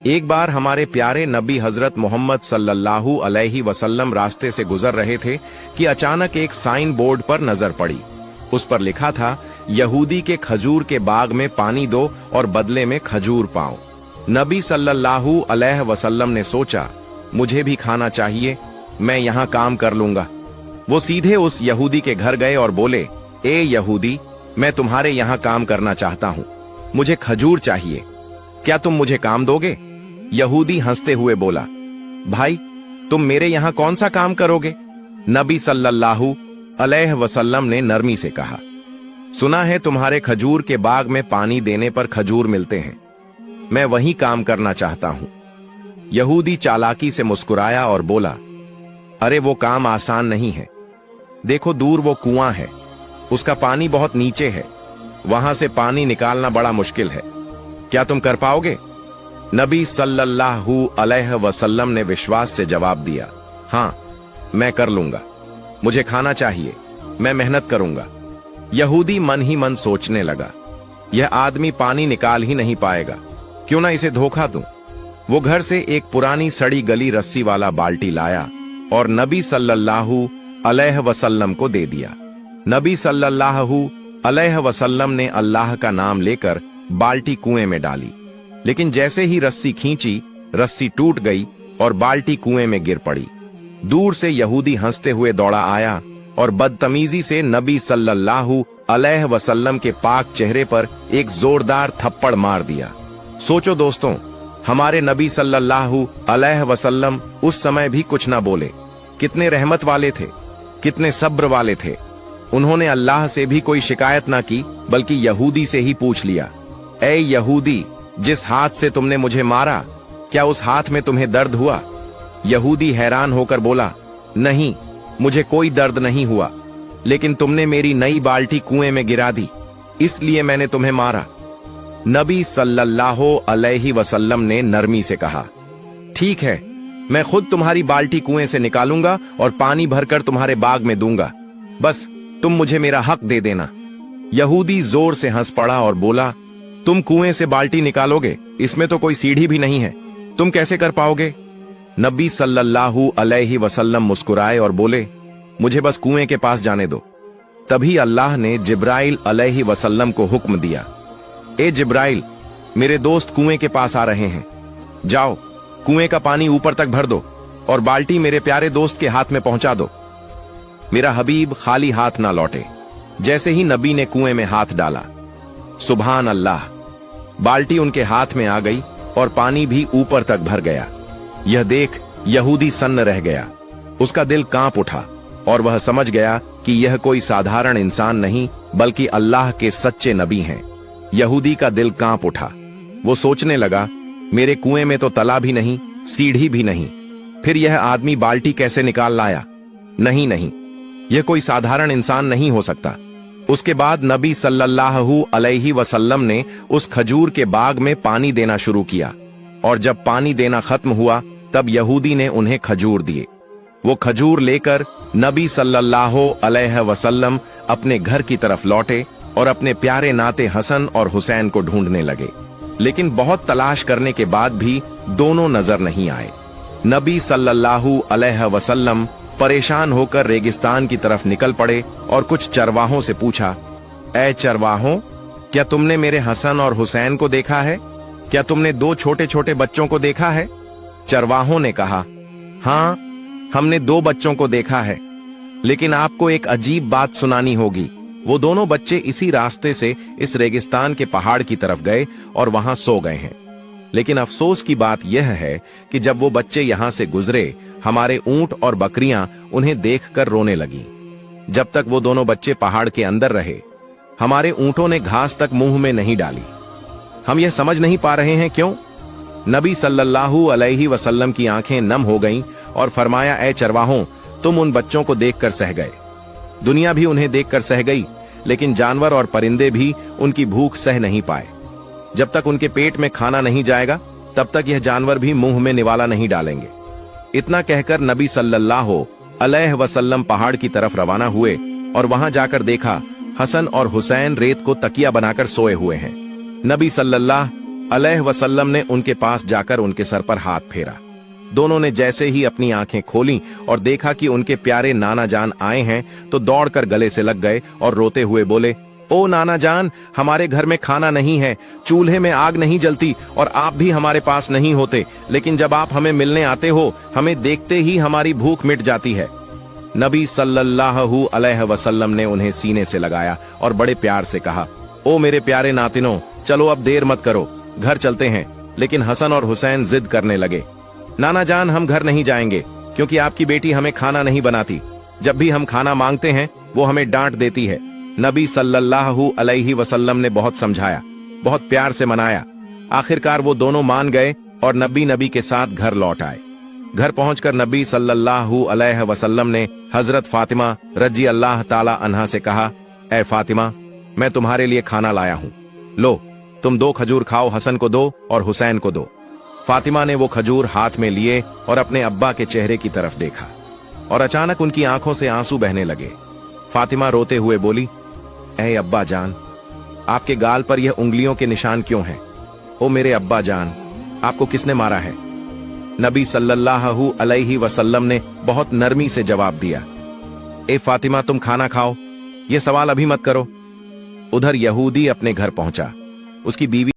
एक बार हमारे प्यारे नबी हजरत मोहम्मद सल्लल्लाहु अलैहि वसल्लम रास्ते से गुजर रहे थे कि अचानक एक साइन बोर्ड पर नजर पड़ी। उस पर लिखा था, यहूदी के खजूर के बाग में पानी दो और बदले में खजूर पाओ। नबी सल्लल्लाहु अलैहि वसल्लम ने सोचा, मुझे भी खाना चाहिए, मैं यहाँ काम कर लूंगा। वो सीधे उस यहूदी के घर गए और बोले, ए यहूदी, मैं तुम्हारे यहाँ काम करना चाहता हूँ, मुझे खजूर चाहिए, क्या तुम मुझे काम दोगे? यहूदी हंसते हुए बोला, भाई तुम मेरे यहाँ कौन सा काम करोगे? नबी सल्लल्लाहु अलैहि वसल्लम ने नरमी से कहा, सुना है तुम्हारे खजूर के बाग में पानी देने पर खजूर मिलते हैं, मैं वही काम करना चाहता हूं। यहूदी चालाकी से मुस्कुराया और बोला, अरे वो काम आसान नहीं है, देखो दूर वो कुआं है, उसका पानी बहुत नीचे है, वहां से पानी निकालना बड़ा मुश्किल है, क्या तुम कर पाओगे? नबी सल्लल्लाहु अलैहि वसल्लम ने विश्वास से जवाब दिया, हां मैं कर लूंगा, मुझे खाना चाहिए, मैं मेहनत करूंगा। यहूदी मन ही मन सोचने लगा, यह आदमी पानी निकाल ही नहीं पाएगा, क्यों ना इसे धोखा दूं। वो घर से एक पुरानी सड़ी गली रस्सी वाला बाल्टी लाया और नबी सल्लल्लाहु अलैहि वसल्लम को दे दिया। नबी सल्लल्लाहु अलैहि वसल्लम ने अल्लाह का नाम लेकर बाल्टी कुएं में डाली, लेकिन जैसे ही रस्सी खींची, रस्सी टूट गई और बाल्टी कुएं में गिर पड़ी। दूर से यहूदी हंसते हुए दौड़ा आया और बदतमीजी से नबी सल्लल्लाहु अलैहि वसल्लम के पाक चेहरे पर एक जोरदार थप्पड़ मार दिया। सोचो दोस्तों, हमारे नबी सल्लल्लाहु अलैहि वसल्लम उस समय भी कुछ ना बोले, कितने रहमत वाले थे, कितने सब्र वाले थे। उन्होंने अल्लाह से भी कोई शिकायत ना की, बल्कि यहूदी से ही पूछ लिया, ऐ यहूदी, जिस हाथ से तुमने मुझे मारा, क्या उस हाथ में तुम्हें दर्द हुआ? यहूदी हैरान होकर बोला, नहीं, मुझे कोई दर्द नहीं हुआ, लेकिन तुमने मेरी नई बाल्टी कुएं में गिरा दी, इसलिए मैंने तुम्हें मारा। नबी सल्लल्लाहु अलैहि वसल्लम ने नरमी से कहा, ठीक है, मैं खुद तुम्हारी बाल्टी कुएं से निकालूंगा और पानी भरकर तुम्हारे बाग में दूंगा, बस तुम मुझे मेरा हक दे देना। यहूदी जोर से हंस पड़ा और बोला, तुम कुएं से बाल्टी निकालोगे? इसमें तो कोई सीढ़ी भी नहीं है, तुम कैसे कर पाओगे? नबी सल्लल्लाहु अलैहि वसल्लम मुस्कुराए और बोले, मुझे बस कुएं के पास जाने दो। तभी अल्लाह ने जिब्राइल अलैहि वसल्लम को हुक्म दिया, ए जिब्राइल, मेरे दोस्त कुएं के पास आ रहे हैं, जाओ कुएं का पानी ऊपर तक भर दो और बाल्टी मेरे प्यारे दोस्त के हाथ में पहुंचा दो। मेरा हबीब खाली हाथ ना लौटे। जैसे ही नबी ने कुएं में हाथ डाला, सुभान अल्लाह, बाल्टी उनके हाथ में आ गई और पानी भी ऊपर तक भर गया। यह देख यहूदी सन्न रह गया, उसका दिल कांप उठा और वह समझ गया कि यह कोई साधारण इंसान नहीं, बल्कि अल्लाह के सच्चे नबी हैं। यहूदी का दिल कांप उठा, वो सोचने लगा, मेरे कुएं में तो तला भी नहीं, सीढ़ी भी नहीं, फिर यह आदमी बाल्टी कैसे निकाल लाया? नहीं नहीं, यह कोई साधारण इंसान नहीं हो सकता। उसके बाद नबी सल्लल्लाहु अलैहि वसल्लम ने उस खजूर के बाग में पानी देना शुरू किया, और जब पानी देना खत्म हुआ, तब यहूदी ने उन्हें खजूर दिए। वो खजूर लेकर नबी सल्लल्लाहु अलैहि वसल्लम अपने घर की तरफ लौटे और अपने प्यारे नाते हसन और हुसैन को ढूंढने लगे, लेकिन बहुत तलाश करने के बाद भी दोनों नजर नहीं आए। नबी सल्लल्लाहु अलैहि वसल्लम परेशान होकर रेगिस्तान की तरफ निकल पड़े और कुछ चरवाहों से पूछा, ऐ चरवाहों, क्या तुमने मेरे हसन और हुसैन को देखा है? क्या तुमने दो छोटे छोटे बच्चों को देखा है? चरवाहों ने कहा, हाँ, हमने दो बच्चों को देखा है, लेकिन आपको एक अजीब बात सुनानी होगी। वो दोनों बच्चे इसी रास्ते से इस रेगिस्तान के पहाड़ की तरफ गए और वहां सो गए हैं, लेकिन अफसोस की बात यह है कि जब वो बच्चे यहां से गुजरे, हमारे ऊंट और बकरियां उन्हें देखकर रोने लगी। जब तक वो दोनों बच्चे पहाड़ के अंदर रहे, हमारे ऊंटों ने घास तक मुंह में नहीं डाली। हम यह समझ नहीं पा रहे हैं क्यों? नबी सल्लल्लाहु अलैहि वसल्लम की आंखें नम हो गईं और फरमाया, ऐ चरवाहों, तुम उन बच्चों को देखकर सह गए, दुनिया भी उन्हें देखकर सह गई, लेकिन जानवर और परिंदे भी उनकी भूख सह नहीं पाए। जब तक उनके पेट में खाना नहीं जाएगा, तब तक यह जानवर भी मुंह में निवाला नहीं डालेंगे। इतना कहकर नबी सल्लल्लाहु अलैहि वसल्लम पहाड़ की तरफ रवाना हुए और वहां जाकर देखा, हसन और हुसैन रेत को तकिया बनाकर सोए हुए हैं। नबी सल्लल्लाहु अलैहि वसल्लम ने उनके पास जाकर उनके सर पर हाथ फेरा। दोनों ने जैसे ही अपनी आंखें खोलीं और देखा कि उनके प्यारे नाना जान आए हैं तो दौड़कर गले से लग गए और रोते हुए बोले, ओ नाना जान, हमारे घर में खाना नहीं है, चूल्हे में आग नहीं जलती और आप भी हमारे पास नहीं होते, लेकिन जब आप हमें मिलने आते हो हमें देखते ही हमारी भूख मिट जाती है। नबी सल्लल्लाहु अलैहि वसल्लम ने उन्हें सीने से लगाया और बड़े प्यार से कहा, ओ मेरे प्यारे नातिनों, चलो अब देर मत करो, घर चलते हैं। लेकिन हसन और हुसैन जिद करने लगे, नाना जान, हम घर नहीं जाएंगे क्योंकि आपकी बेटी हमें खाना नहीं बनाती। जब भी हम खाना मांगते हैं वो हमें डांट देती है। नबी सल्लल्लाहु अलैहि वसल्लम ने बहुत समझाया, बहुत प्यार से मनाया। आखिरकार वो दोनों मान गए और नबी के साथ घर लौट आए। घर पहुंचकर नबी सल्लल्लाहु अलैहि वसल्लम ने हजरत फातिमा रजी अल्लाह ताला अन्हा से कहा, ए फातिमा, मैं तुम्हारे लिए खाना लाया हूं, लो तुम 2 खजूर खाओ, हसन को दो और हुसैन को दो। फातिमा ने वो खजूर हाथ में लिए और अपने अब्बा के चेहरे की तरफ देखा और अचानक उनकी आंखों से आंसू बहने लगे। फातिमा रोते हुए बोली, ऐ अब्बा जान, आपके गाल पर यह उंगलियों के निशान क्यों हैं? ओ मेरे अब्बा जान, आपको किसने मारा है? नबी सल्लल्लाहु अलैहि वसल्लम ने बहुत नरमी से जवाब दिया, ए फातिमा, तुम खाना खाओ, यह सवाल अभी मत करो। उधर यहूदी अपने घर पहुंचा। उसकी बीवी